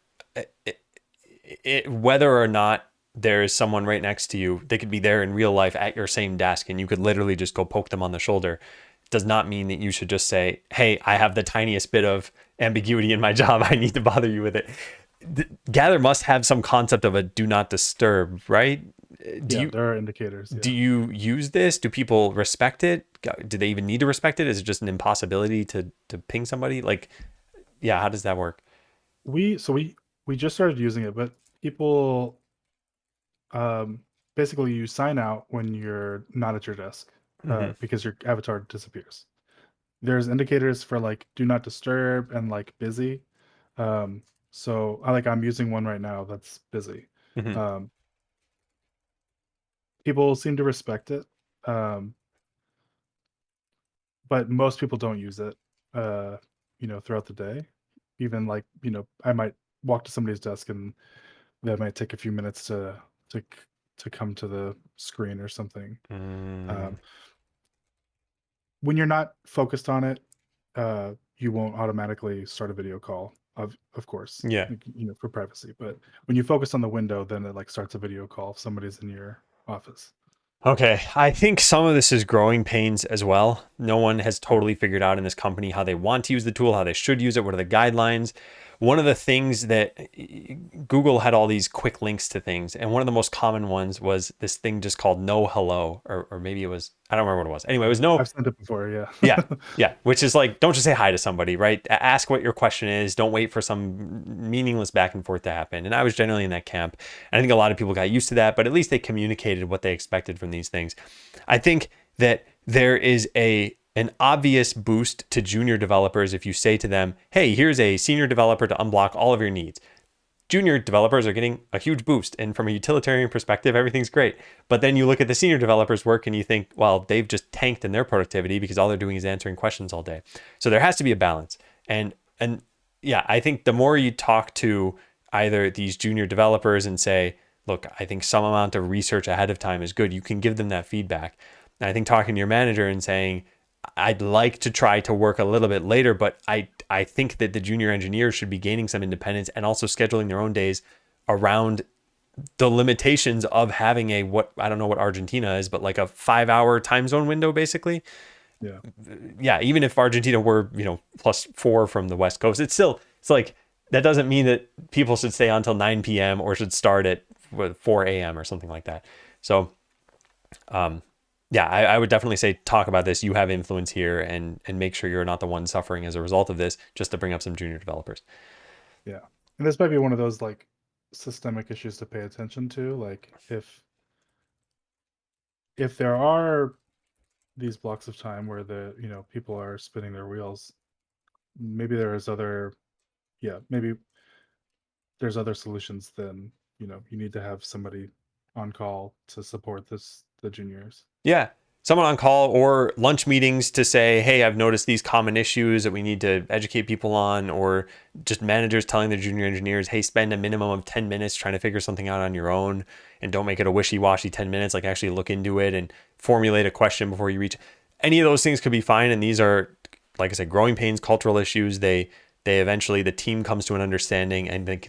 Whether or not there is someone right next to you, they could be there in real life at your same desk, and you could literally just go poke them on the shoulder. Does not mean that you should just say, "Hey, I have the tiniest bit of ambiguity in my job. I need to bother you with it." Gather must have some concept of a do not disturb, right? Do Yeah, you there are indicators. do Yeah. you use this? Do people respect it? Do they even need to respect it? Is it just an impossibility to ping somebody? Like, yeah, how does that work? We just started using it, but people um basically you sign out when you're not at your desk Hmm. because your avatar disappears. There's indicators for like do not disturb and like busy. So I'm using one right now that's busy. Hmm. Um, People seem to respect it, um, but most people don't use it. Uh, throughout the day, even I might walk to somebody's desk and that might take a few minutes to to come to the screen or something. Mm, Um, when you're not focused on it, you won't automatically start a video call, of course, yeah. like, for privacy. But when you focus on the window, then it like starts a video call if somebody's in your office. Okay, I think some of this is growing pains as well. No one has totally figured out in this company how they want to use the tool, how they should use it, what are the guidelines. One of the things that Google had all these quick links to things, and one of the most common ones was this thing just called no hello, or maybe it was, I don't remember what it was. Anyway, it was no. I've sent it before, yeah. Yeah. Yeah. Which is like, don't just say hi to somebody, right? Ask what your question is. Don't wait for some meaningless back and forth to happen. And I was generally in that camp. And I think a lot of people got used to that, but at least they communicated what they expected from these things. I think that there is an obvious boost to junior developers if you say to them, hey, here's a senior developer to unblock all of your needs. Junior developers are getting a huge boost. And from a utilitarian perspective, everything's great. But then you look at the senior developers' work and you think, well, they've just tanked in their productivity because all they're doing is answering questions all day. So there has to be a balance. And yeah, I think the more you talk to either these junior developers and say, look, I think some amount of research ahead of time is good, you can give them that feedback. And I think talking to your manager and saying, I'd like to try to work a little bit later, but I think that the junior engineers should be gaining some independence and also scheduling their own days around the limitations of having a, what, I don't know what Argentina is, but like a 5 hour time zone window, basically. Yeah. Yeah. Even if Argentina were, +4 from the West Coast, it's like, that doesn't mean that people should stay on until 9 p.m. or should start at 4 a.m. or something like that. So, yeah, I would definitely say talk about this. You have influence here, and make sure you're not the one suffering as a result of this, just to bring up some junior developers. Yeah. And this might be one of those like systemic issues to pay attention to. Like if there are these blocks of time where people are spinning their wheels, maybe maybe there's other solutions than, you need to have somebody on call to support the juniors. Yeah. Someone on call or lunch meetings to say, hey, I've noticed these common issues that we need to educate people on, or just managers telling their junior engineers, hey, spend a minimum of 10 minutes trying to figure something out on your own, and don't make it a wishy-washy 10 minutes, like actually look into it and formulate a question before you reach. Any of those things could be fine. And these are, like I said, growing pains, cultural issues. They eventually, the team comes to an understanding and then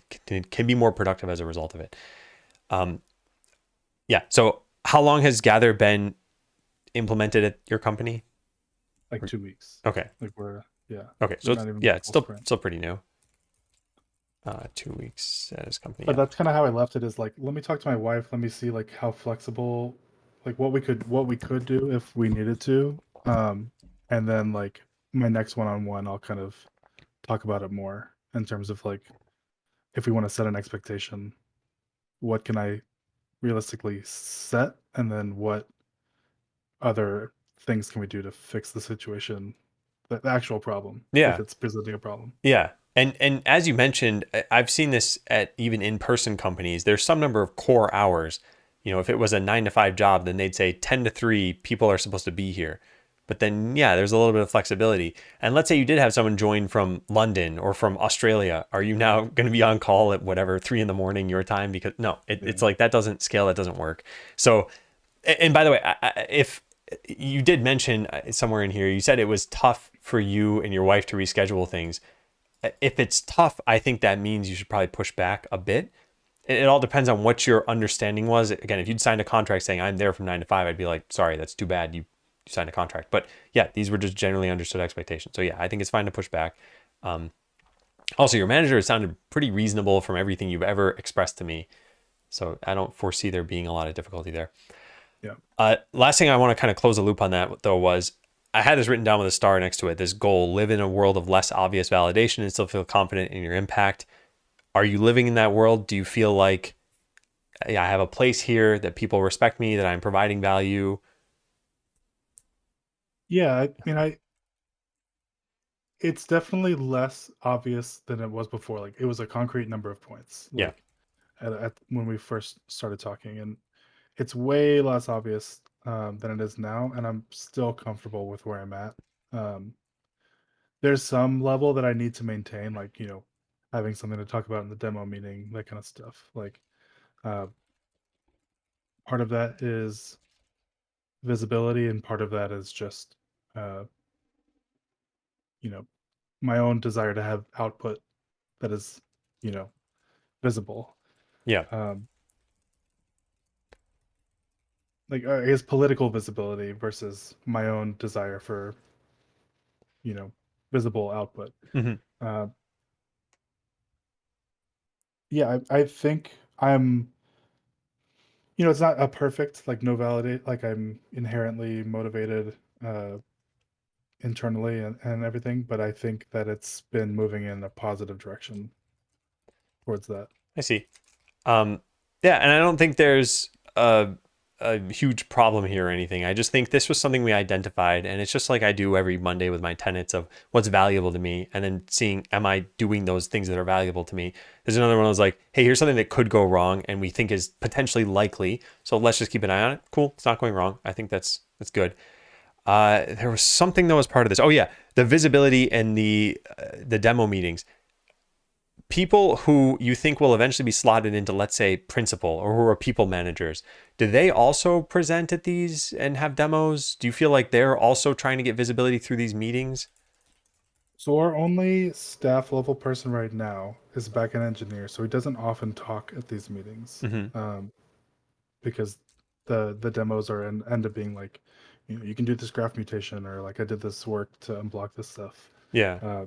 can be more productive as a result of it. Yeah. So how long has Gather been implemented at your company? Like 2 weeks. Okay. Like yeah. Okay. We're So not even yeah, it's full sprint. still pretty new. 2 weeks at his company. But Yeah. that's kind of how I left it, is like, let me talk to my wife, let me see like how flexible, like what we could do if we needed to. And then like my next one-on-one, I'll kind of talk about it more in terms of like if we want to set an expectation, what can I realistically set, and then what other things can we do to fix the situation, the actual problem, if Yeah. it's presenting a problem. Yeah. And as you mentioned, I've seen this at even in-person companies. There's some number of core hours. If it was a 9 to 5 job, then they'd say 10 to 3 people are supposed to be here. But then, yeah, there's a little bit of flexibility. And let's say you did have someone join from London or from Australia. Are you now going to be on call at whatever 3 in the morning your time? Because no, it's Yeah. like that doesn't scale. That doesn't work. So, and by the way, if you did mention somewhere in here, you said it was tough for you and your wife to reschedule things. If it's tough, I think that means you should probably push back a bit. It all depends on what your understanding was. Again, if you'd signed a contract saying I'm there from 9 to 5, I'd be like, sorry, that's too bad. You signed a contract. But yeah, these were just generally understood expectations. So yeah, I think it's fine to push back. Also, your manager sounded pretty reasonable from everything you've ever expressed to me. So I don't foresee there being a lot of difficulty there. Yeah. Last thing I want to kind of close the loop on that though was I had this written down with a star next to it. This goal: live in a world of less obvious validation and still feel confident in your impact. Are you living in that world? Do you feel like, yeah, I have a place here, that people respect me, that I'm providing value? Yeah, I mean, it's definitely less obvious than it was before. Like it was a concrete number of points, Yeah. like at when we first started talking, and it's way less obvious than it is now. And I'm still comfortable with where I'm at. Um, there's some level that I need to maintain, like having something to talk about in the demo meeting, that kind of stuff. Like uh, part of that is visibility, and part of that is just uh, you know my own desire to have output that is you know visible. Yeah. um like I guess political visibility versus my own desire for you know visible output. Hmm. uh yeah, I think I'm it's not a perfect, like, no validate, like, I'm inherently motivated internally and everything, but I think that it's been moving in a positive direction towards that. I see. Um, yeah, and I don't think there's a huge problem here or anything. I just think this was something we identified, and it's just like I do every Monday with my tenets of what's valuable to me, and then seeing, am I doing those things that are valuable to me? There's another one that was like, hey, here's something that could go wrong, and we think is potentially likely, so let's just keep an eye on it. Cool, it's not going wrong. I think that's good. There was something that was part of this. Oh yeah, the visibility and the demo meetings. People who you think will eventually be slotted into, let's say, principal, or who are people managers, do they also present at these and have demos? Do you feel like they're also trying to get visibility through these meetings? So our only staff level person right now is backend engineer, so he doesn't often talk at these meetings, Hmm. because the demos are end up being like, you can do this graph mutation, or like I did this work to unblock this stuff. Yeah. Uh,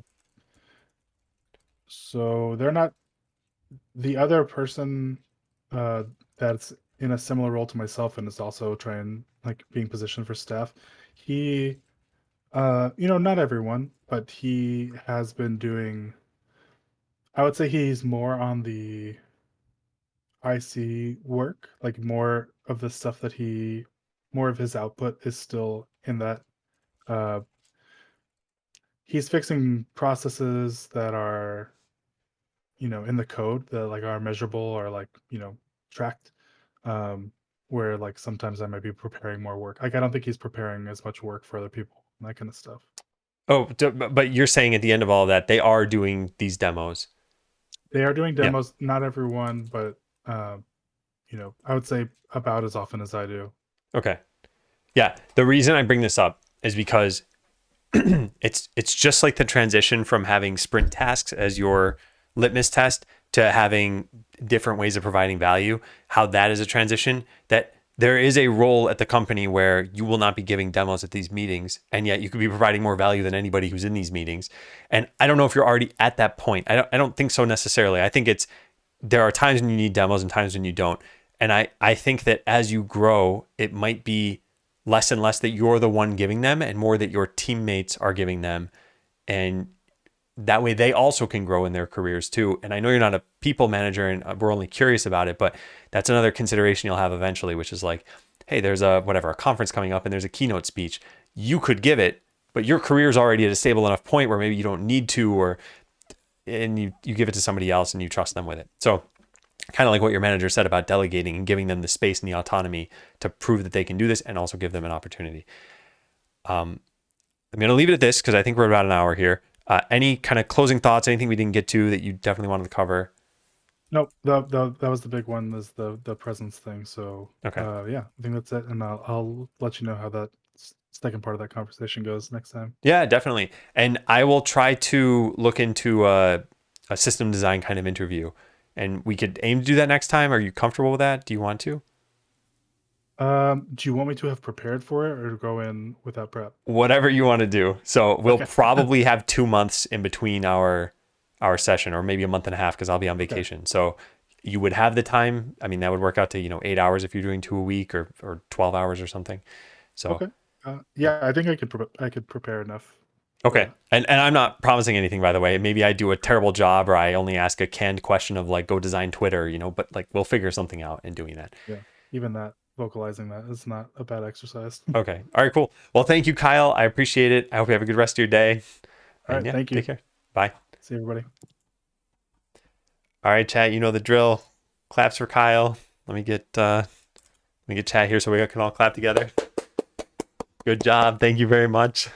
so they're not the other person that's in a similar role to myself and is also trying, like, being positioned for staff. He not everyone, but he has been doing, I would say he's more on the IC work, like more of the stuff that more of his output is still in that. Uh, he's fixing processes that are, in the code that, like, are measurable or, like, tracked. Um, where, like, sometimes I might be preparing more work. Like I don't think he's preparing as much work for other people, and that kind of stuff. Oh, but you're saying at the end of all that, they are doing these demos. They are doing Yeah. demos, not everyone, but I would say about as often as I do. Okay. Yeah. The reason I bring this up is because it's just like the transition from having sprint tasks as your litmus test to having different ways of providing value. How that is a transition, that there is a role at the company where you will not be giving demos at these meetings, and yet you could be providing more value than anybody who's in these meetings. And I don't know if you're already at that point. I don't think so necessarily. I think there are times when you need demos and times when you don't. And I think that as you grow, it might be less and less that you're the one giving them, and more that your teammates are giving them. And that way they also can grow in their careers too. And I know you're not a people manager, and we're only curious about it, but that's another consideration you'll have eventually, which is like, hey, there's a conference coming up and there's a keynote speech. You could give it, but your career's already at a stable enough point where maybe you don't need to, or and you give it to somebody else and you trust them with it. So kind of like what your manager said about delegating and giving them the space and the autonomy to prove that they can do this, and also give them an opportunity. I'm going to leave it at this because I think we're about an hour here. Any kind of closing thoughts, anything we didn't get to that you definitely wanted to cover? Nope, that was the big one, is the presence thing. So Okay. yeah, I think that's it, and I'll let you know how that second part of that conversation goes next time. Yeah, definitely. And I will try to look into a system design kind of interview, and we could aim to do that next time. Are you comfortable with that? Do you want to? Do you want me to have prepared for it or go in without prep? Whatever you want to do. So we'll Okay. probably have 2 months in between our session, or maybe a month and a half because I'll be on Okay. vacation. So you would have the time. I mean, that would work out to 8 hours if you're doing 2 a week, or 12 hours or something. So Okay. Yeah, I think I could prepare enough for okay. that. And I'm not promising anything, by the way. Maybe I do a terrible job, or I only ask a canned question of like, go design Twitter, but like we'll figure something out in doing that. Yeah. Even that, vocalizing that is not a bad exercise. Okay. All right, cool. Well, thank you, Kyle. I appreciate it. I hope you have a good rest of your day. All And right. yeah, Thank you. take care. Bye. See everybody. All right, chat, you know the drill. Claps for Kyle. Let me get chat here so we can all clap together. Good job. Thank you very much.